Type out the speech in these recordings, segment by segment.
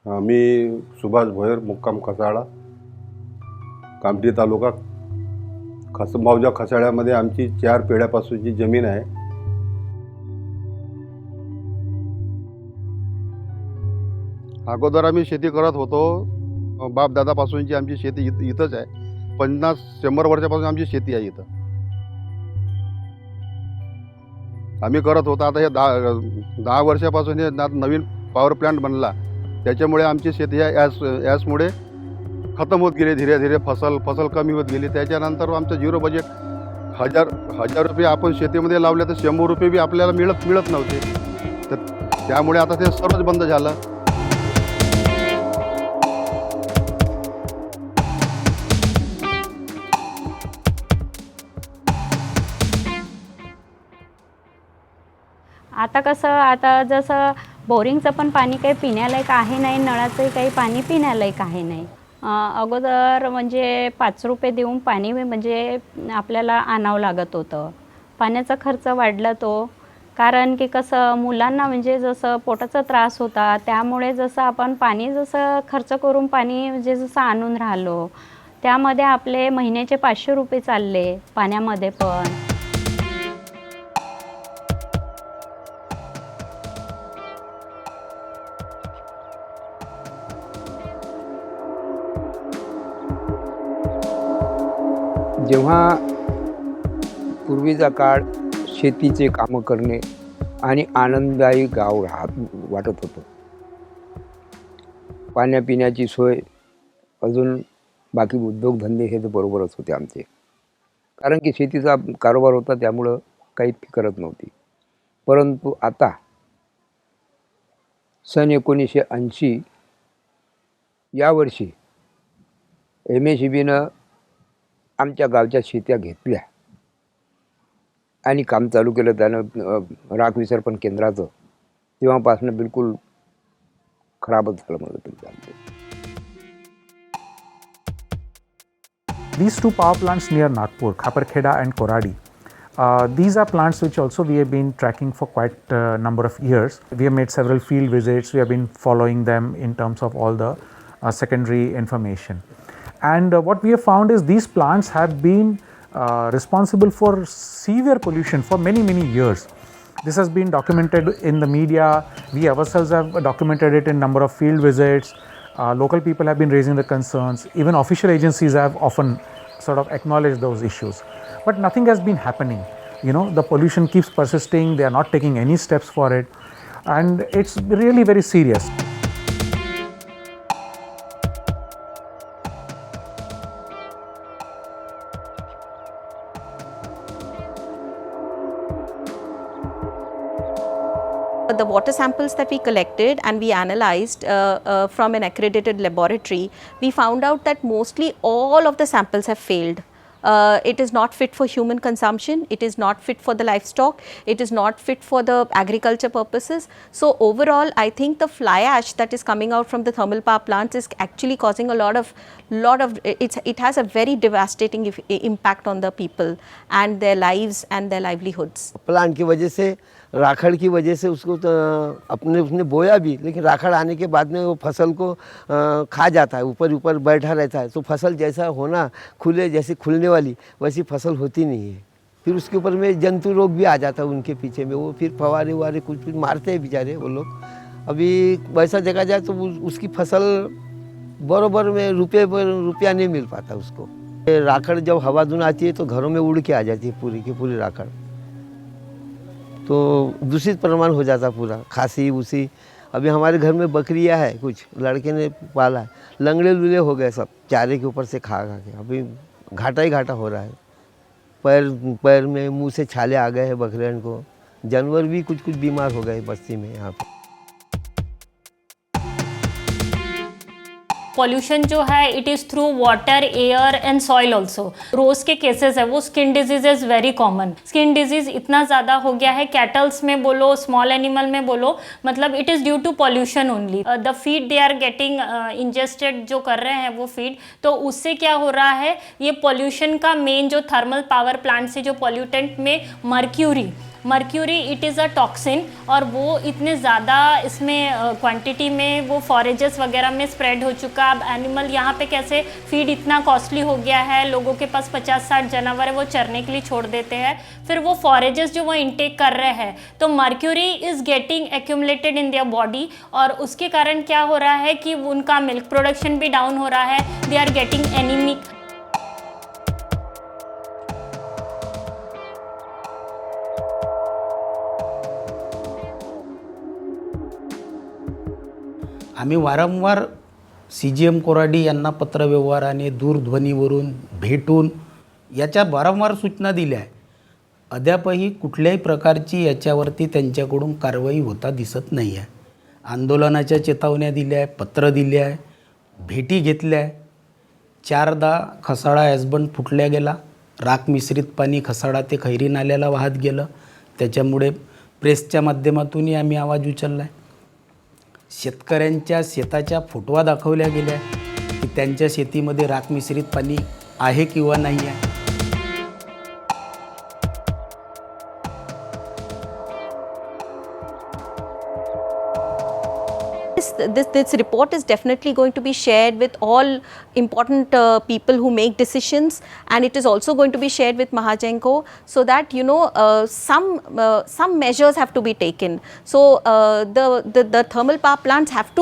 मी सुभाष भोयर, मुक्काम खसाळा, कामठी तालुका. मौजा खसाळ्यामध्ये आमची 4 पेढ्यापासूनची जमीन आहे. अगोदर आम्ही शेती करत होतो. बाप दादापासूनची आमची शेती इथंच आहे. 50-100 वर्षापासून आमची शेती आहे इथं. आम्ही करत होतो. आता हे 10 वर्षापासून हे नवीन पॉवर प्लांट बनला, त्याच्यामुळे आमची शेती याचमुळे खतम होत गेली. धीरे धीरे फसल कमी होत गेली. त्याच्यानंतर आमचं झिरो बजेट, हजार रुपये आपण शेतीमध्ये लावले तर 100 रुपये बी आपल्याला मिळत नव्हते. तर त्यामुळे आता ते सर्वच बंद झालं. आता कसं, आता जसं बोरिंगचं पण पाणी काही पिण्यालायक आहे नाही, नळाचंही काही पाणी पिण्यालायक आहे नाही. अगोदर म्हणजे 5 रुपये देऊन पाणी म्हणजे आपल्याला आणावं लागत होतं. पाण्याचा खर्च वाढला तो, कारण की कसं मुलांना म्हणजे जसं पोटाचा त्रास होता, त्यामुळे जसं आपण पाणी जसं खर्च करून पाणी म्हणजे जसं आणून राहिलो, त्यामध्ये आपले महिन्याचे 500 रुपये चालले पाण्यामध्ये पण. जेव्हा पूर्वीचा काळ शेतीचे कामं करणे आणि आनंददायी गाव वाटत होतं. पाण्यापिण्याची सोय, अजून बाकी उद्योगधंदे हे तर बरोबरच होते आमचे, कारण की शेतीचा कारोबार होता, त्यामुळं काही करत नव्हती. परंतु आता सन 1980 या वर्षी MSEBीनं आमच्या गावच्या शेत्या घेतल्या आणि काम चालू केलं त्यानं राख विसर्पण केंद्राचं. तेव्हापासून बिलकुल खराबच झालं म्हणलं तरी चालतं. These two power plants near Nagpur, Khaparkheda and Koradi, these are plants which also we have been tracking for quite a number of years. We have made several field visits. We have been following them in terms of all the secondary information. And what we have found is these plants have been responsible for severe pollution for many years. This has been documented in the media. We ourselves have documented it in number of field visits. Local people have been raising the concerns. Even official agencies have often sort of acknowledged those issues. But nothing has been happening. You know, the pollution keeps persisting. They are not taking any steps for it. And it's really very serious. The water samples that we collected and we analyzed from an accredited laboratory, we found out that mostly all of the samples have failed. It is not fit for human consumption, it is not fit for the livestock, it is not fit for the agriculture purposes. So overall, I think the fly ash that is coming out from the thermal power plants is actually causing a lot of it has a very devastating impact on the people and their lives and their livelihoods. Plant की वजह से, राखड़ की वजह से उसको तो उसने बोया भी, लेकिन राखड़ आने के बाद में वो फसल को खा जाता है, ऊपर बैठा रहता है. तो फसल जैसा होना जैसे खुलने वाली वैसी फसल होती नहीं है. फिर उसके ऊपर में जंतु रोग भी आ जाता है उनके पीछे में. वो फिर फवारे वारे कुछ मारते हैं बेचारे वो लोग. अभी वैसा देखा जाए तो उसकी फसल बराबर में रुपया नहीं मिल पाता उसको. राखड़ जब हवा धुन आती है तो घरों में उड़ के आ जाती है पूरी की पूरी राखड़. तो दूषित प्रमाण हो जाता पूरा, खांसी उसी. अभी हमारे घर में बकरियां है, कुछ लड़के ने पाला है, लंगड़े लूले हो गए सब चारे के ऊपर से खा के. अभी घाटा ही घाटा हो रहा है. पैर में मुंह से छाले आ गए हैं बकरियों को. जानवर भी कुछ बीमार हो गए बस्ती में यहाँ पे. पॉल्यूशन जो है it is through water, air and soil also. रोज के केसेस है वो skin disease is very common. Skin disease इतना ज़्यादा हो गया है, कैटल्स में बोलो, स्मॉल एनिमल में बोलो, मतलब it is due to pollution only. The feed they are getting ingested जो कर रहे हैं वो फीड, तो उससे क्या हो रहा है, ये पॉल्यूशन का मेन जो थर्मल पावर प्लांट से जो पॉल्यूटेंट में mercury mercury it is a toxin, और वो इतने ज़्यादा इसमें क्वांटिटी में वो फॉरेजेस वगैरह में स्प्रेड हो चुका। अब एनिमल यहाँ पे कैसे फीड इतना कॉस्टली हो गया है, लोगों के पास 50-60 जानवर है, वो चरने के लिए छोड़ देते हैं, फिर वो फॉरेजेस जो वो इनटेक कर रहे हैं, तो mercury is getting accumulated in their body, और उसके कारण क्या हो रहा है कि उनका मिल्क प्रोडक्शन भी डाउन हो रहा है, दे आर गेटिंग एनीमिक। आम्ही वारंवार CGM कोराडी यांना पत्रव्यवहाराने दूरध्वनीवरून भेटून याच्या वारंवार सूचना दिल्या आहे. अद्यापही कुठल्याही प्रकारची याच्यावरती त्यांच्याकडून कारवाई होता दिसत नाही आहे. आंदोलनाच्या चेतावण्या दिल्या आहे, पत्र दिले आहे, भेटी घेतल्या आहे. 4दा खसाडा ॲसबंड फुटल्या गेला, राख मिश्रित पाणी खसाडा ते खैरी नाल्याला वाहत गेलं. त्याच्यामुळे प्रेसच्या माध्यमातूनही आम्ही आवाज उचलला आहे. शेतकऱ्यांच्या शेताच्या फोटोवा दाखवल्या गेल्या की त्यांच्या शेतीमध्ये राख मिश्रित पाणी आहे किंवा नाही आहे. This report is definitely going to be shared with all important people who make decisions, and it is also going to be shared with Mahagenco, so that some measures have to be taken. So the thermal power plants have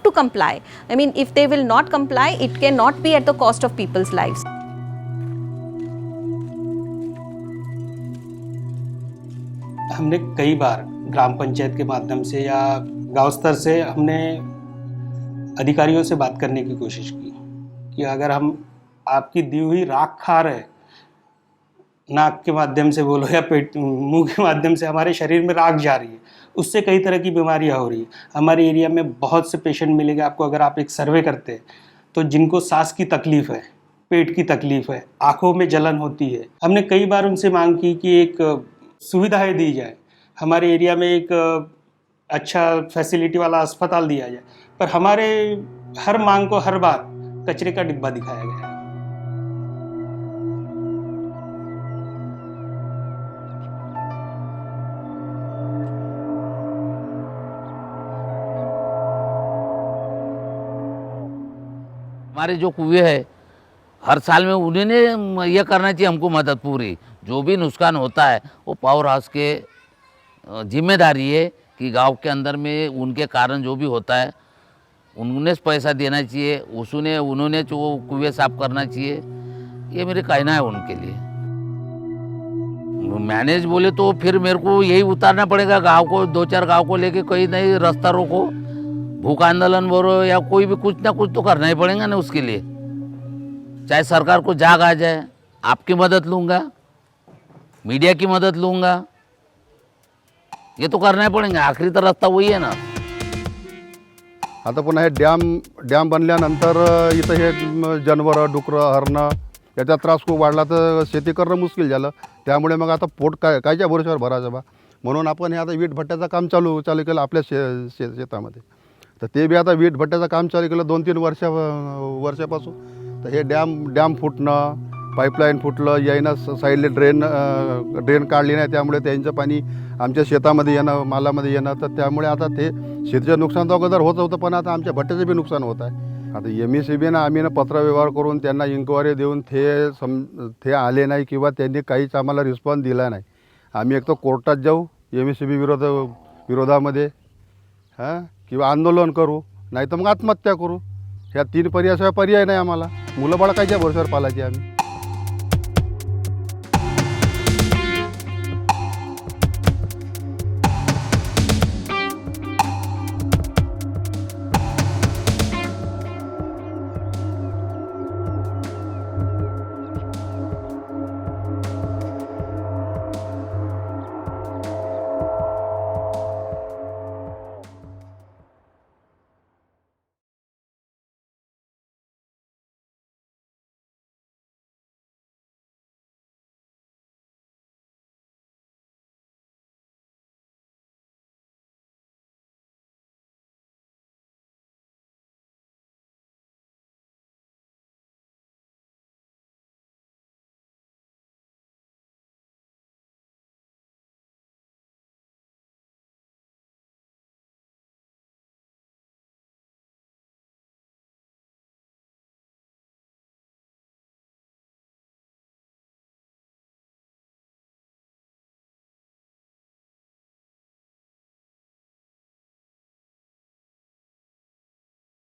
to comply. I mean, if they will not comply, it cannot be at the cost of people's lives. हमने कई बार ग्राम पंचायत के माध्यम से या गांव स्तर से हमने अधिकारियों से बात करने की कोशिश की कि अगर हम आपकी दी हुई राख खा रहे, नाक के माध्यम से बोलो या पेट मुंह के माध्यम से हमारे शरीर में राख जा रही है, उससे कई तरह की बीमारियां हो रही है. हमारे एरिया में बहुत से पेशेंट मिलेंगे आपको अगर आप एक सर्वे करते हैं, तो जिनको सांस की तकलीफ़ है, पेट की तकलीफ़ है, आँखों में जलन होती है. हमने कई बार उनसे मांग की कि एक सुविधाएं दी जाए, हमारे एरिया में एक अच्छा फैसिलिटी वाला अस्पताल दिया जाए, पर हमारे हर मांग को हर बार कचरे का डिब्बा दिखाया गया है. हमारे जो कुएं हैं हर साल में उन्हें यह करना चाहिए हमको मदद पूरी. जो भी नुकसान होता है वो पावर हाउस के जिम्मेदारी है कि गांव के अंदर में उनके कारण जो भी होता है उन्होंने पैसा देना चाहिए, उन्होंने जो कुएं साफ करना चाहिए. ये मेरे कहना है उनके लिए. मैनेज बोले तो फिर मेरे को यही उतारना पड़ेगा गांव को, 2-4 गांव को लेके कहीं नहीं रास्ता रोको, भूख आंदोलन बोलो या कोई भी कुछ ना कुछ तो करना ही पड़ेगा ना उसके लिए. चाहे सरकार को जाग आ जाए, आपकी मदद लूँगा, मीडिया की मदद लूँगा, ये तो करना ही पड़ेगा. आखिरी तर रास्ता वही आहे ना. आता पुन्हा हे डॅम बनल्यानंतर इथं हे जनावरं, डुकरं, हरणं याचा त्रास खूप वाढला, तर शेती करणं मुश्किल झालं. त्यामुळे मग आता पोट कायच्या भरोश्यावर भरायचं बा, म्हणून आपण हे आता वीट भट्ट्याचं काम चालू केलं आपल्या शेतामध्ये. तर ते बी आता वीट भट्ट्याचं काम चालू केलं 2-3 वर्षापासून. तर हे डॅम फुटणं, पाईपलाईन फुटलं, यायनं साईडले ड्रेन काढली नाही, त्यामुळे त्यांचं पाणी आमच्या शेतामध्ये येणं, मालामध्ये येणं. तर त्यामुळे आता ते शेतीचं नुकसान तर अगोदर होत होतं, पण आता आमच्या भट्ट्याचं बी नुकसान होत आहे. आता MECBनं आम्ही पत्रव्यवहार करून त्यांना इन्क्वायरी देऊन ते आले नाही किंवा त्यांनी काहीच आम्हाला रिस्पॉन्स दिला नाही. आम्ही एक तर कोर्टात जाऊ MECB विरोधामध्ये किंवा आंदोलन करू, नाही तर मग आत्महत्या करू. ह्या 3 पर्याय नाही आम्हाला. मुलं बाळा कायच्या भरोश्यावर पालायची आम्ही.